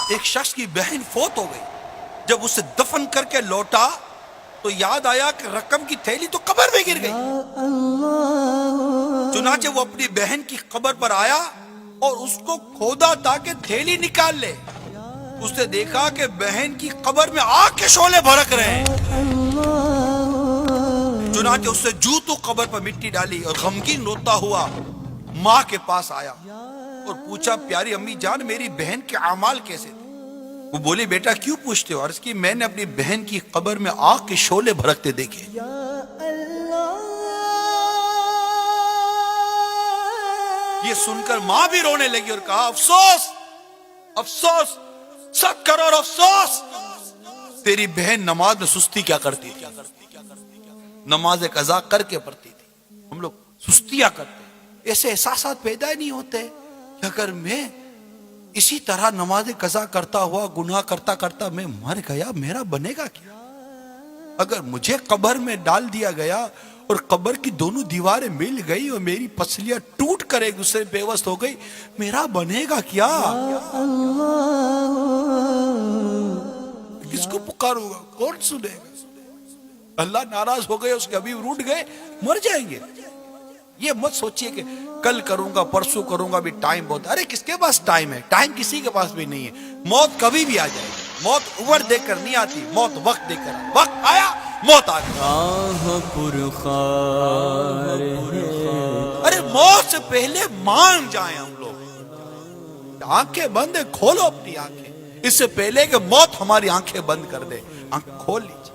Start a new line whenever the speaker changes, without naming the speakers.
ایک شخص کی بہن فوت ہو گئی. جب اسے دفن کر کے لوٹا تو یاد آیا کہ رقم کی تھیلی تو قبر میں گر گئی. چنانچہ وہ اپنی بہن کی قبر پر آیا اور اس کو کھودا تاکہ تھیلی نکال لے. اس نے دیکھا کہ بہن کی قبر میں آگ کے شعلے بھڑک رہے ہیں. چنانچہ اس نے جوتو قبر پر مٹی ڈالی اور غمگین روتا ہوا ماں کے پاس آیا اور پوچھا پیاری امی جان میری بہن کے اعمال کیسے تھے؟ وہ بولی بیٹا کیوں پوچھتے ہو؟ عرض کی میں نے اپنی بہن کی قبر میں آگ کے شعلے بھڑکتے دیکھے. یہ سن کر ماں بھی رونے لگی اور کہا افسوس افسوس 100 کروڑ افسوس. تیری بہن نماز میں سستی کیا کرتی تھی؟ نماز قضا کر کے پڑھتی تھی. ہم لوگ سستیاں کرتے ہیں. ایسے احساسات پیدا ہی نہیں ہوتے کہ اگر میں اسی طرح نماز قضا کرتا ہوا گناہ کرتا کرتا میں مر گیا میرا بنے گا کیا؟ اگر مجھے قبر میں ڈال دیا گیا اور قبر کی دونوں دیواریں مل گئی اور میری پسلیاں ٹوٹ کر ایک دوسرے پیوست ہو گئی میرا بنے گا کیا؟ کس کو پکاروں گا؟ کون سنے گا؟ اللہ ناراض ہو گئے اس کے حبیب روٹ گئے مر جائیں گے. یہ مت سوچئے کہ کل کروں گا پرسوں کروں گا بھی ٹائم بہت. ارے کس کے پاس ٹائم ہے؟ ٹائم کسی کے پاس بھی نہیں ہے. موت کبھی بھی آ جائے گی. موت عمر دیکھ کر نہیں آتی. موت وقت دیکھ کر. وقت آیا موت آ گئی. ارے موت سے پہلے مان جائیں ہم لوگ. آنکھیں بند ہے کھولو اپنی آنکھیں اس سے پہلے کہ موت ہماری آنکھیں بند کر دے. آنکھ کھول لیجیے.